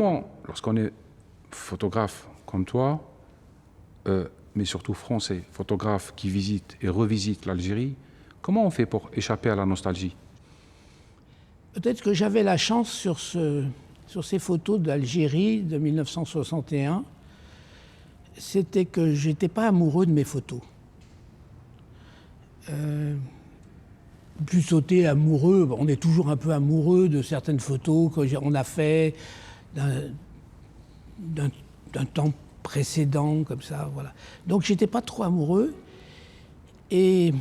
comment, lorsqu'on est photographe comme toi, mais surtout français, photographe qui visite et revisite l'Algérie, comment on fait pour échapper à la nostalgie? Peut-être que j'avais la chance sur ces photos d'Algérie de 1961, c'était que je n'étais pas amoureux de mes photos. Plutôt amoureux, on est toujours un peu amoureux de certaines photos qu'on a fait d'un temps précédent, comme ça, voilà. Donc j'étais pas trop amoureux, et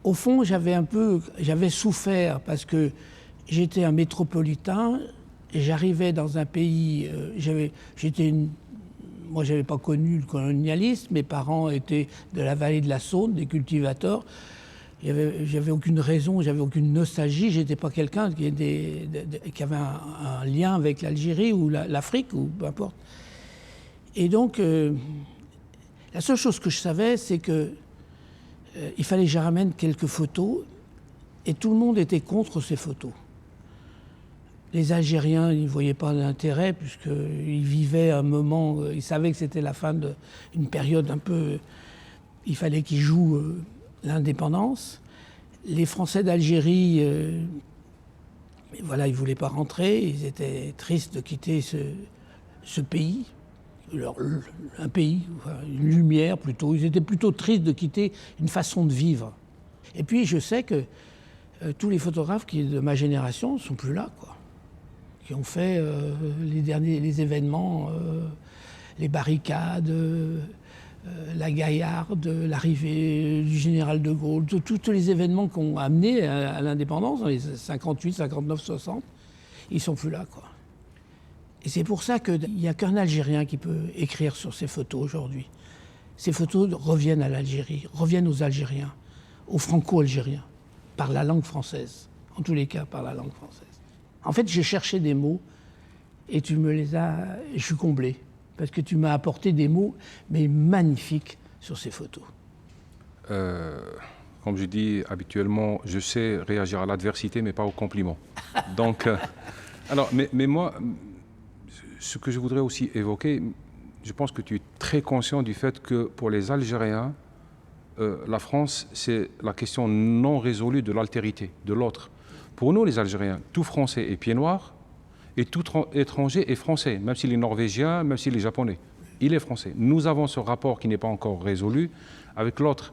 au fond j'avais souffert parce que j'étais un métropolitain et j'arrivais dans un pays, moi j'avais pas connu le colonialisme, mes parents étaient de la vallée de la Saône, des cultivateurs. J'avais aucune raison, j'avais aucune nostalgie, j'étais pas quelqu'un qui avait un lien avec l'Algérie ou l'Afrique, ou peu importe. Et donc, la seule chose que je savais, c'est que il fallait que je ramène quelques photos, et tout le monde était contre ces photos. Les Algériens, ils ne voyaient pas l'intérêt, puisqu'ils vivaient un moment, ils savaient que c'était la fin d'une période un peu... Il fallait qu'ils jouent l'indépendance. Les Français d'Algérie, voilà, ils ne voulaient pas rentrer, ils étaient tristes de quitter ce pays, un pays, une lumière plutôt. Ils étaient plutôt tristes de quitter une façon de vivre. Et puis je sais que tous les photographes de ma génération ne sont plus là, quoi. Qui ont fait les événements, les barricades, la Gaillarde, l'arrivée du général de Gaulle, tous les événements qui ont amené à l'indépendance dans les 58, 59, 60, ils ne sont plus là, quoi. Et c'est pour ça qu'il n'y a qu'un Algérien qui peut écrire sur ces photos aujourd'hui. Ces photos reviennent à l'Algérie, reviennent aux Algériens, aux Franco-Algériens, par la langue française, en tous les cas par la langue française. En fait, j'ai cherché des mots et tu me les as... Je suis comblé, parce que tu m'as apporté des mots, mais magnifiques, sur ces photos. Comme je dis habituellement, je sais réagir à l'adversité, mais pas aux compliments. Donc, alors, mais moi, ce que je voudrais aussi évoquer, je pense que tu es très conscient du fait que pour les Algériens, la France, c'est la question non résolue de l'altérité, de l'autre. Pour nous, les Algériens, tout Français est pied noir, et tout étranger est français, même s'il est norvégien, même s'il est japonais. Il est français. Nous avons ce rapport qui n'est pas encore résolu avec l'autre.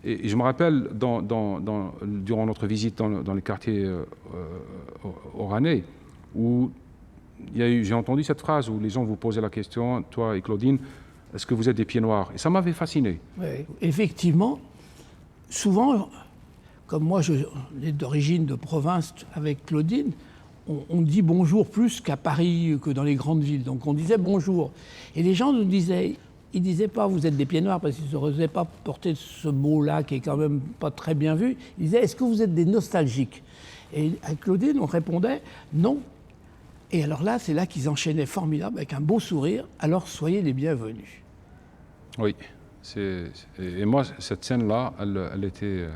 Et je me rappelle, durant notre visite dans les quartiers oranais, où j'ai entendu cette phrase où les gens vous posaient la question, toi et Claudine, est-ce que vous êtes des pieds noirs? Et ça m'avait fasciné. Oui, effectivement, souvent... Comme moi, j'ai d'origine de province avec Claudine, on dit bonjour plus qu'à Paris, que dans les grandes villes. Donc on disait bonjour. Et les gens nous disaient, ils ne disaient pas vous êtes des pieds noirs, parce qu'ils n'osaient pas porter ce mot-là qui est quand même pas très bien vu. Ils disaient est-ce que vous êtes des nostalgiques? Et à Claudine, on répondait non. Et alors là, c'est là qu'ils enchaînaient formidable avec un beau sourire. Alors soyez les bienvenus. Oui. Et moi, cette scène-là, elle était...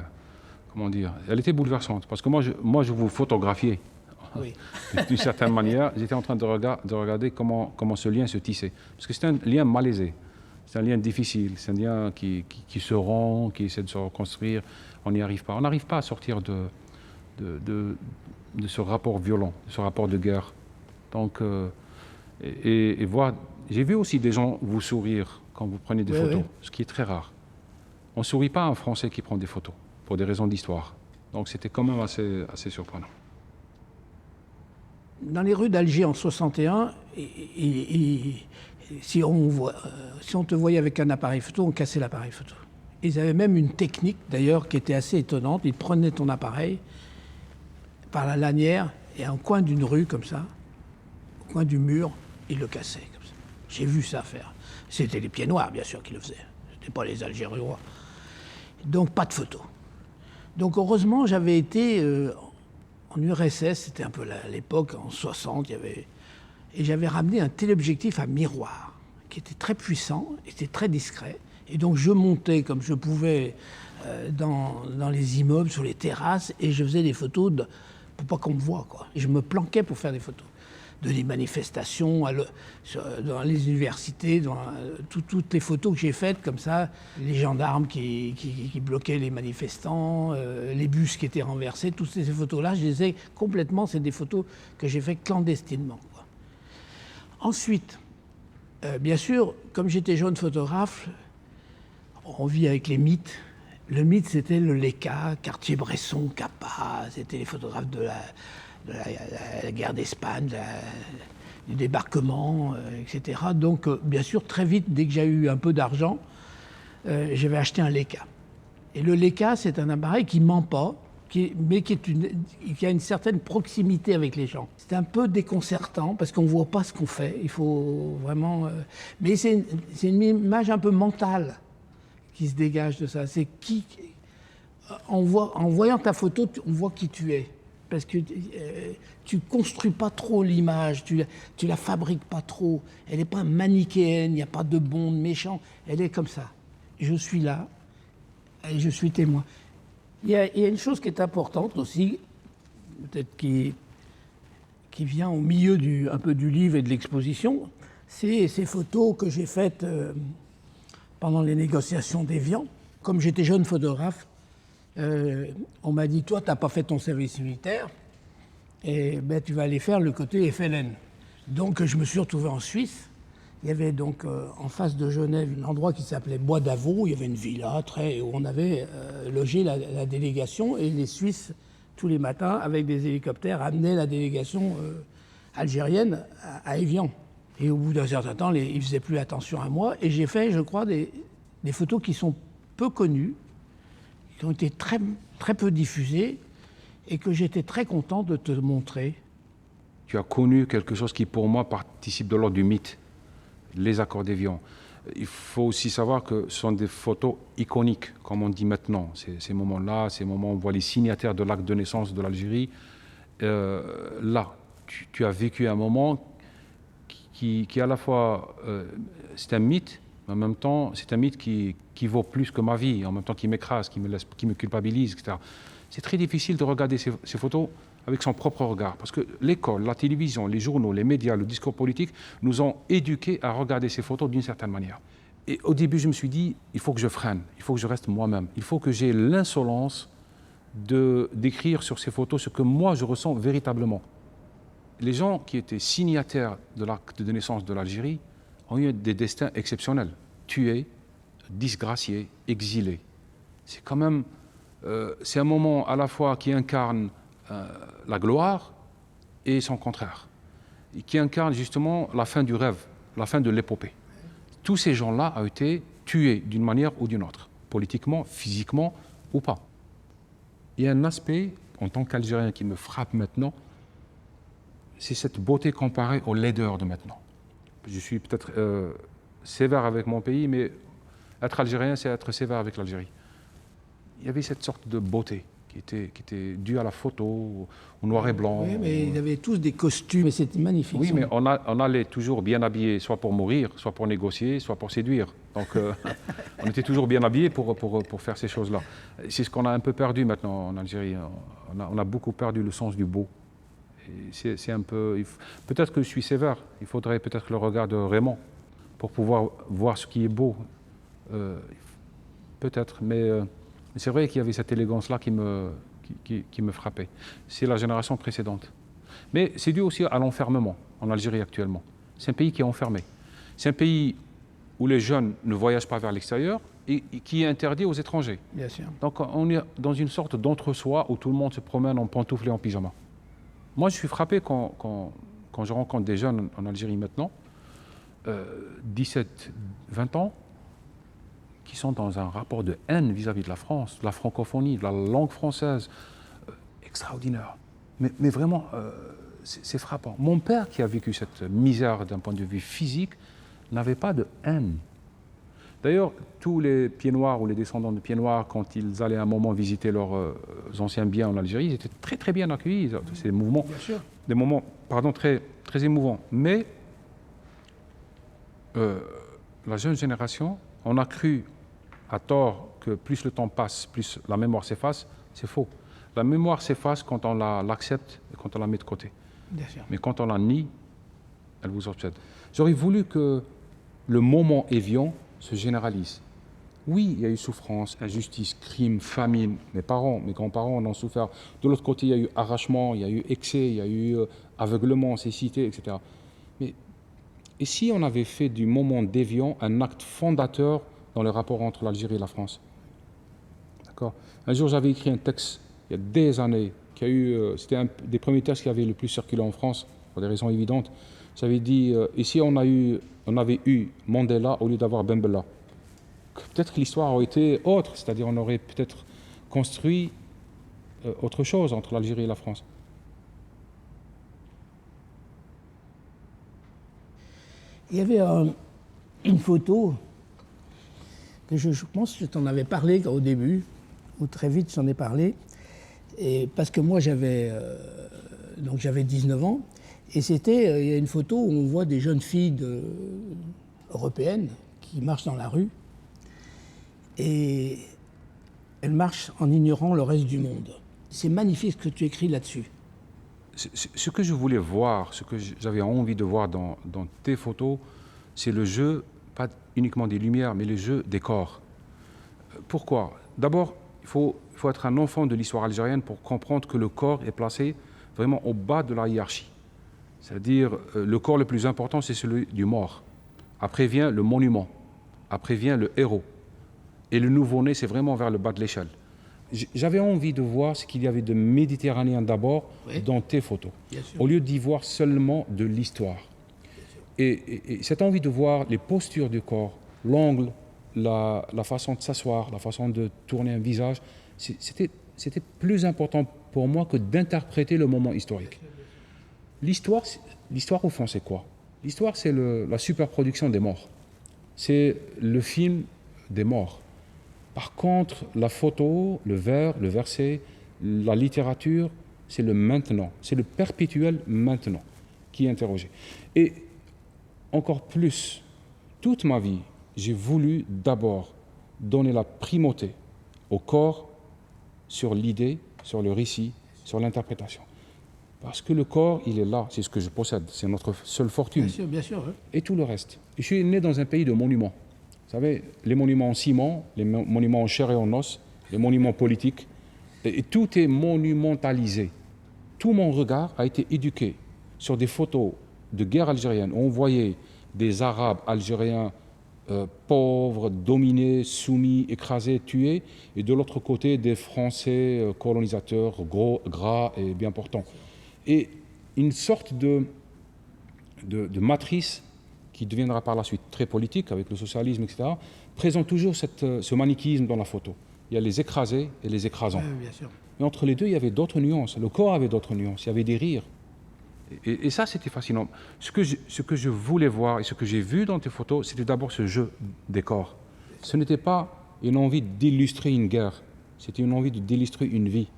comment dire, elle était bouleversante, parce que moi je vous photographiais. Oui. D'une certaine manière, j'étais en train de regarder comment ce lien se tissait. Parce que c'est un lien malaisé, c'est un lien difficile, c'est un lien qui se rompt, qui essaie de se reconstruire. On n'y arrive pas. On n'arrive pas à sortir de ce rapport violent, de ce rapport de guerre. Donc, et voir, j'ai vu aussi des gens vous sourire quand vous prenez des photos, ce qui est très rare. On ne sourit pas à un Français qui prend des photos, pour des raisons d'histoire. Donc c'était quand même assez surprenant. Dans les rues d'Alger en 61, si on te voyait avec un appareil photo, on cassait l'appareil photo. Ils avaient même une technique, d'ailleurs, qui était assez étonnante. Ils prenaient ton appareil par la lanière et à un coin d'une rue, comme ça, au coin du mur, ils le cassaient. Comme ça. J'ai vu ça faire. C'était les pieds noirs, bien sûr, qui le faisaient. C'était pas les Algériens. Donc, pas de photos. Donc, heureusement, j'avais été en URSS, c'était un peu l'époque, en 60, et j'avais ramené un téléobjectif à miroir, qui était très puissant, était très discret. Et donc, je montais comme je pouvais dans les immeubles, sur les terrasses, et je faisais des photos pour pas qu'on me voie, quoi. Et je me planquais pour faire des photos. De les manifestations, dans les universités, toutes les photos que j'ai faites comme ça, les gendarmes qui bloquaient les manifestants, les bus qui étaient renversés, toutes ces photos-là, je les ai complètement, c'est des photos que j'ai faites clandestinement, quoi. Ensuite, bien sûr, comme j'étais jeune photographe, on vit avec les mythes. Le mythe, c'était le Leica, Cartier-Bresson, Capa, c'était les photographes de la guerre d'Espagne, du débarquement, etc. Donc, bien sûr, très vite, dès que j'ai eu un peu d'argent, j'avais acheté un Leica. Et le Leica, c'est un appareil qui ne ment pas, mais qui a une certaine proximité avec les gens. C'est un peu déconcertant parce qu'on ne voit pas ce qu'on fait. Il faut vraiment... mais c'est une image un peu mentale qui se dégage de ça. C'est en voyant ta photo, on voit qui tu es. Parce que tu ne construis pas trop l'image, tu la fabriques pas trop. Elle n'est pas manichéenne, il n'y a pas de bon, de méchant. Elle est comme ça. Je suis là et je suis témoin. Il y a une chose qui est importante aussi, peut-être qui vient au milieu un peu du livre et de l'exposition, c'est ces photos que j'ai faites pendant les négociations d'Évian. Comme j'étais jeune photographe, on m'a dit, toi, tu n'as pas fait ton service militaire, et ben, tu vas aller faire le côté FLN. Donc, je me suis retrouvé en Suisse. Il y avait donc en face de Genève un endroit qui s'appelait Bois d'Avaux. Il y avait une villa où on avait logé la délégation, et les Suisses, tous les matins, avec des hélicoptères, amenaient la délégation algérienne à Évian. Et au bout d'un certain temps, ils ne faisaient plus attention à moi. Et j'ai fait, je crois, des photos qui sont peu connues, qui ont été très, très peu diffusées, et que j'étais très content de te montrer. Tu as connu quelque chose qui, pour moi, participe de l'ordre du mythe, les accords d'Évian. Il faut aussi savoir que ce sont des photos iconiques, comme on dit maintenant. Ces moments-là, ces moments où on voit les signataires de l'acte de naissance de l'Algérie. Là, tu as vécu un moment qui à la fois, c'est un mythe, mais en même temps, c'est un mythe qui vaut plus que ma vie, en même temps qui m'écrase, qui me culpabilise, etc. C'est très difficile de regarder ces photos avec son propre regard, parce que l'école, la télévision, les journaux, les médias, le discours politique nous ont éduqués à regarder ces photos d'une certaine manière. Et au début, je me suis dit, il faut que je freine, il faut que je reste moi-même, il faut que j'ai l'insolence d'écrire sur ces photos ce que moi je ressens véritablement. Les gens qui étaient signataires de l'acte de naissance de l'Algérie ont eu des destins exceptionnels, tués, disgraciés, exilés. C'est quand même, c'est un moment à la fois qui incarne la gloire et son contraire, et qui incarne justement la fin du rêve, la fin de l'épopée. Tous ces gens-là ont été tués d'une manière ou d'une autre, politiquement, physiquement ou pas. Il y a un aspect, en tant qu'Algérien, qui me frappe maintenant, c'est cette beauté comparée aux laideurs de maintenant. Je suis peut-être sévère avec mon pays, mais être Algérien, c'est être sévère avec l'Algérie. Il y avait cette sorte de beauté qui était due à la photo, au noir et blanc. Oui, mais ils avaient tous des costumes, et c'était magnifique. Oui, mais on allait toujours bien habillés, soit pour mourir, soit pour négocier, soit pour séduire. Donc on était toujours bien habillés pour faire ces choses-là. C'est ce qu'on a un peu perdu maintenant en Algérie. On a beaucoup perdu le sens du beau. C'est un peu... Peut-être que je suis sévère. Il faudrait peut-être le regard de Raymond pour pouvoir voir ce qui est beau. Peut-être, mais c'est vrai qu'il y avait cette élégance-là qui me frappait. C'est la génération précédente. Mais c'est dû aussi à l'enfermement en Algérie actuellement. C'est un pays qui est enfermé. C'est un pays où les jeunes ne voyagent pas vers l'extérieur et qui est interdit aux étrangers. Bien sûr. Donc on est dans une sorte d'entre-soi où tout le monde se promène en pantoufles et en pyjama. Moi, je suis frappé quand je rencontre des jeunes en Algérie maintenant, 17, 20 ans, qui sont dans un rapport de haine vis-à-vis de la France, de la francophonie, de la langue française, extraordinaire. Mais vraiment, c'est frappant. Mon père, qui a vécu cette misère d'un point de vue physique, n'avait pas de haine. D'ailleurs, tous les pieds noirs ou les descendants de pieds noirs, quand ils allaient à un moment visiter leurs anciens biens en Algérie, ils étaient très très bien accueillis. C'est des moments très, très émouvants. Mais la jeune génération, on a cru à tort que plus le temps passe, plus la mémoire s'efface. C'est faux. La mémoire s'efface quand on l'accepte et quand on la met de côté. Bien sûr. Mais quand on la nie, elle vous obsède. J'aurais voulu que le moment Évian se généralise. Oui, il y a eu souffrance, injustice, crime, famine. Mes parents, mes grands-parents en ont souffert. De l'autre côté, il y a eu arrachement, il y a eu excès, il y a eu aveuglement, cécité, etc. Mais et si on avait fait du moment d'Évian un acte fondateur dans le rapport entre l'Algérie et la France? D'accord. Un jour, j'avais écrit un texte, il y a des années, c'était un des premiers textes qui avait le plus circulé en France, pour des raisons évidentes. J'avais dit, ici on avait eu Mandela au lieu d'avoir Ben Bella. Peut-être que l'histoire aurait été autre, c'est-à-dire on aurait peut-être construit autre chose entre l'Algérie et la France. Il y avait une photo que je pense que je t'en avais parlé au début, ou très vite j'en ai parlé, et parce que moi j'avais 19 ans, et il y a une photo où on voit des jeunes filles européennes qui marchent dans la rue, et elles marchent en ignorant le reste du monde. C'est magnifique ce que tu écris là-dessus. Ce que je voulais voir, ce que j'avais envie de voir dans tes photos, c'est le jeu, pas uniquement des lumières, mais le jeu des corps. Pourquoi? D'abord, il faut être un enfant de l'histoire algérienne pour comprendre que le corps est placé vraiment au bas de la hiérarchie. C'est-à-dire, le corps le plus important, c'est celui du mort. Après vient le monument. Après vient le héros. Et le nouveau-né, c'est vraiment vers le bas de l'échelle. J'avais envie de voir ce qu'il y avait de méditerranéen d'abord dans tes photos, au lieu d'y voir seulement de l'histoire. Et cette envie de voir les postures du corps, l'angle, la façon de s'asseoir, la façon de tourner un visage, c'était plus important pour moi que d'interpréter le moment historique. L'histoire au fond, c'est quoi? L'histoire, c'est la superproduction des morts. C'est le film des morts. Par contre, la photo, le vers, le verset, la littérature, c'est le maintenant, c'est le perpétuel maintenant qui est interrogé. Et encore plus, toute ma vie, j'ai voulu d'abord donner la primauté au corps sur l'idée, sur le récit, sur l'interprétation. Parce que le corps, il est là, c'est ce que je possède, c'est notre seule fortune. Bien sûr. Hein. Et tout le reste. Et je suis né dans un pays de monuments. Vous savez, les monuments en ciment, les monuments en chair et en os, les monuments politiques, et tout est monumentalisé. Tout mon regard a été éduqué sur des photos de guerre algérienne où on voyait des Arabes algériens pauvres, dominés, soumis, écrasés, tués, et de l'autre côté des Français colonisateurs, gros, gras et bien portants. Et une sorte de matrice qui deviendra par la suite très politique avec le socialisme, etc., présente toujours ce manichéisme dans la photo. Il y a les écrasés et les écrasants. Bien sûr. Mais entre les deux, il y avait d'autres nuances. Le corps avait d'autres nuances. Il y avait des rires. Et ça, c'était fascinant. Ce que je voulais voir et ce que j'ai vu dans tes photos, c'était d'abord ce jeu des corps. Ce n'était pas une envie d'illustrer une guerre. C'était une envie d'illustrer une vie.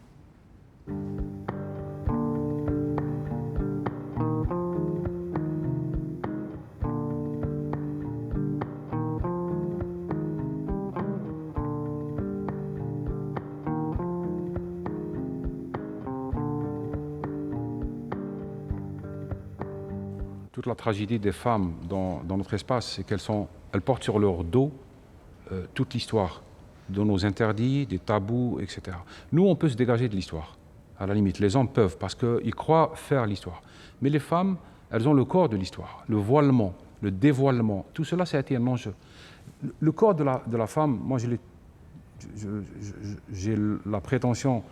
Toute la tragédie des femmes dans notre espace, c'est qu'elles portent sur leur dos toute l'histoire, de nos interdits, des tabous, etc. Nous, on peut se dégager de l'histoire, à la limite. Les hommes peuvent, parce qu'ils croient faire l'histoire. Mais les femmes, elles ont le corps de l'histoire, le voilement, le dévoilement. Tout cela, ça a été un enjeu. Le corps de la femme, moi, j'ai la prétention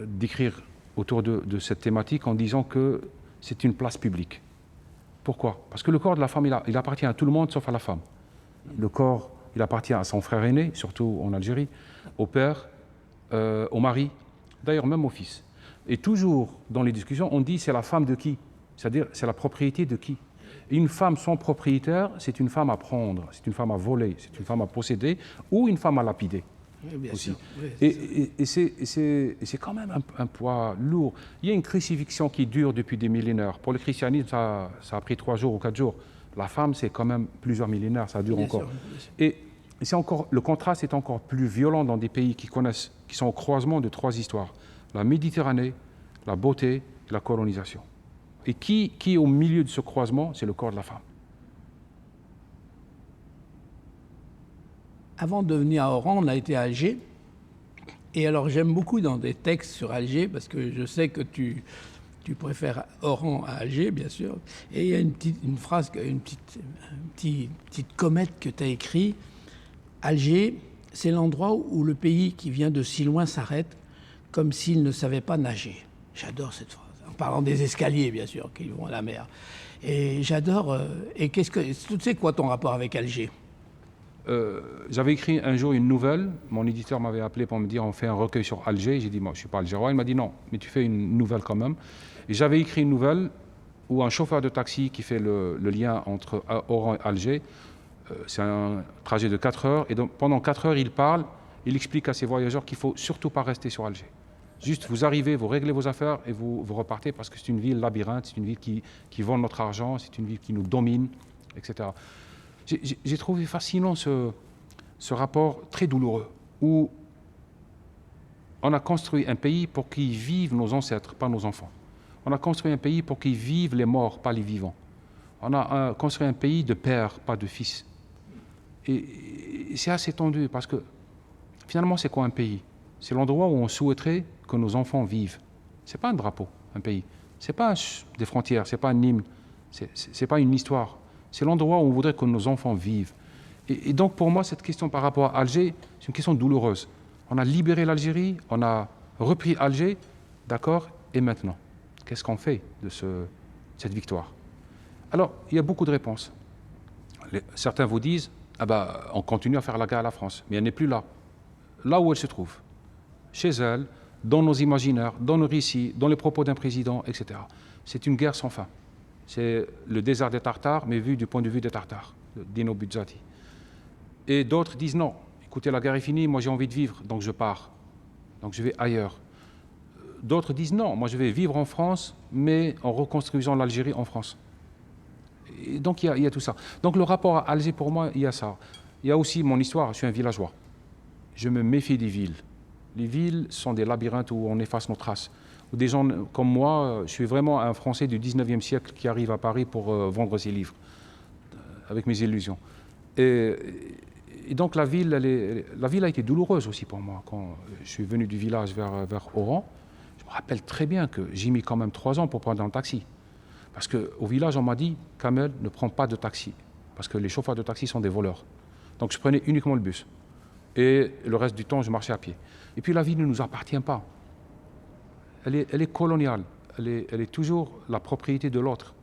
d'écrire autour de cette thématique en disant que c'est une place publique. Pourquoi? Parce que le corps de la femme, il appartient à tout le monde sauf à la femme. Le corps, il appartient à son frère aîné, surtout en Algérie, au père, au mari, d'ailleurs même au fils. Et toujours dans les discussions, on dit c'est la femme de qui? C'est-à-dire c'est la propriété de qui? Et une femme sans propriétaire, c'est une femme à prendre, c'est une femme à voler, c'est une femme à posséder ou une femme à lapider. Oui, bien aussi. sûr. Oui, Et c'est quand même un poids lourd. Il y a une crucifixion qui dure depuis des millénaires. Pour le christianisme, ça a pris 3 jours ou 4 jours. La femme, c'est quand même plusieurs millénaires, ça dure bien encore. sûr. Et Et le contraste est encore plus violent dans des pays qui sont au croisement de 3 histoires. La Méditerranée, la beauté et la colonisation. Et qui est au milieu de ce croisement? C'est le corps de la femme. Avant de venir à Oran, on a été à Alger. Et alors j'aime beaucoup dans des textes sur Alger, parce que je sais que tu préfères Oran à Alger, bien sûr. Et il y a une phrase, une petite comète que tu as écrite. Alger, c'est l'endroit où le pays qui vient de si loin s'arrête, comme s'il ne savait pas nager. J'adore cette phrase. En parlant des escaliers, bien sûr, qui vont à la mer. Et j'adore. Et tu sais quoi ton rapport avec Alger? J'avais écrit un jour une nouvelle. Mon éditeur m'avait appelé pour me dire on fait un recueil sur Alger. J'ai dit moi je suis pas algérois. Il m'a dit non, mais tu fais une nouvelle quand même. Et j'avais écrit une nouvelle où un chauffeur de taxi qui fait le lien entre Oran et Alger. C'est un trajet de 4 heures. Et donc pendant 4 heures il explique à ses voyageurs qu'il faut surtout pas rester sur Alger. Juste vous arrivez, vous réglez vos affaires et vous repartez parce que c'est une ville labyrinthe, c'est une ville qui vend notre argent, c'est une ville qui nous domine, etc. J'ai trouvé fascinant ce rapport très douloureux où on a construit un pays pour qu'y vivent nos ancêtres, pas nos enfants. On a construit un pays pour qu'y vivent les morts, pas les vivants. On a construit un pays de père, pas de fils. Et c'est assez tendu parce que finalement, c'est quoi un pays? C'est l'endroit où on souhaiterait que nos enfants vivent. C'est pas un drapeau, un pays. C'est pas des frontières, c'est pas un hymne, c'est pas une histoire. C'est l'endroit où on voudrait que nos enfants vivent. Et donc, pour moi, cette question par rapport à Alger, c'est une question douloureuse. On a libéré l'Algérie, on a repris Alger, d'accord, et maintenant, qu'est-ce qu'on fait de cette victoire? Alors, il y a beaucoup de réponses. Certains vous disent, ah ben, on continue à faire la guerre à la France, mais elle n'est plus là. Là où elle se trouve, chez elle, dans nos imaginaires, dans nos récits, dans les propos d'un président, etc. C'est une guerre sans fin. C'est le désert des Tartares, mais vu du point de vue des Tartares, Dino Buzzati. Et d'autres disent non, écoutez, la guerre est finie, moi j'ai envie de vivre, donc je pars, donc je vais ailleurs. D'autres disent non, moi je vais vivre en France, mais en reconstruisant l'Algérie en France. Et donc il y a tout ça. Donc le rapport à Alger, pour moi, il y a ça. Il y a aussi mon histoire, je suis un villageois. Je me méfie des villes. Les villes sont des labyrinthes où on efface nos traces. Où des gens comme moi, je suis vraiment un Français du 19e siècle qui arrive à Paris pour vendre ses livres, avec mes illusions. Et donc la ville a été douloureuse aussi pour moi. Quand je suis venu du village vers Oran, je me rappelle très bien que j'ai mis quand même 3 ans pour prendre un taxi. Parce qu'au village, on m'a dit, Kamel, ne prends pas de taxi, parce que les chauffeurs de taxi sont des voleurs. Donc je prenais uniquement le bus. Et le reste du temps, je marchais à pied. Et puis la ville ne nous appartient pas. Elle est coloniale. Elle est toujours la propriété de l'autre.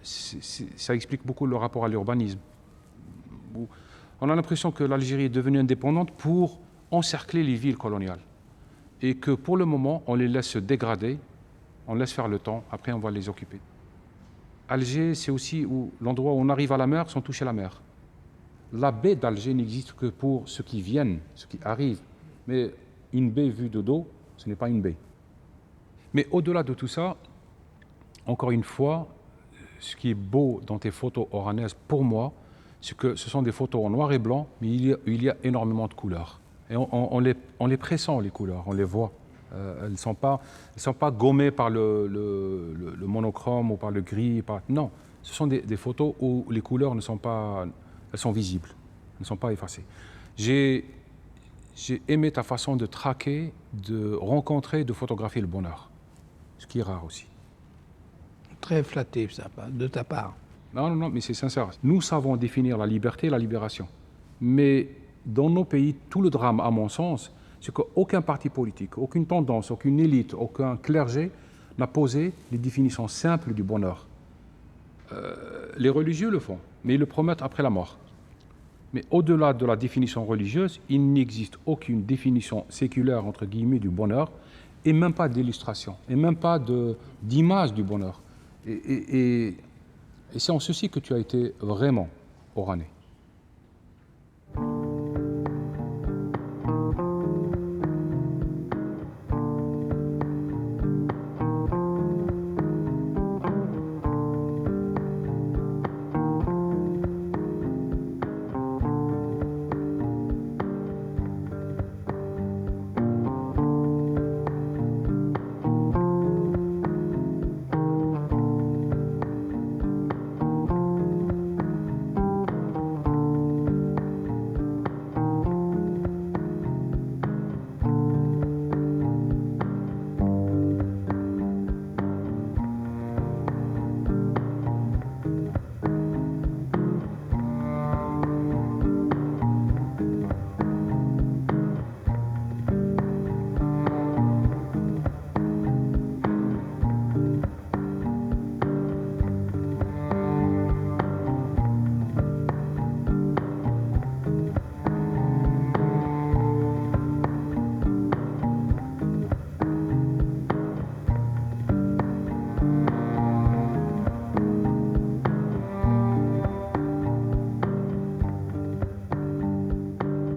Ça explique beaucoup le rapport à l'urbanisme. On a l'impression que l'Algérie est devenue indépendante pour encercler les villes coloniales. Et que pour le moment, on les laisse se dégrader, on laisse faire le temps, après on va les occuper. Alger, c'est aussi l'endroit où on arrive à la mer sans toucher la mer. La baie d'Alger n'existe que pour ceux qui viennent, ceux qui arrivent. Mais une baie vue de dos, ce n'est pas une baie. Mais au-delà de tout ça, encore une fois, ce qui est beau dans tes photos oranaises, pour moi, c'est que ce sont des photos en noir et blanc, mais il y a énormément de couleurs. Et on les pressent, les couleurs, on les voit. Elles ne sont pas gommées par le monochrome ou par le gris. Non, ce sont des photos où les couleurs elles sont visibles, elles ne sont pas effacées. J'ai aimé ta façon de traquer, de rencontrer, de photographier le bonheur, ce qui est rare aussi. Très flatté, ça, de ta part. Non, mais c'est sincère. Nous savons définir la liberté et la libération. Mais dans nos pays, tout le drame, à mon sens, c'est qu'aucun parti politique, aucune tendance, aucune élite, aucun clergé n'a posé les définitions simples du bonheur. Les religieux le font, mais ils le promettent après la mort. Mais au-delà de la définition religieuse, il n'existe aucune définition séculaire, entre guillemets, du bonheur, et même pas d'illustration, et même pas d'image du bonheur. Et c'est en ceci que tu as été vraiment oranais.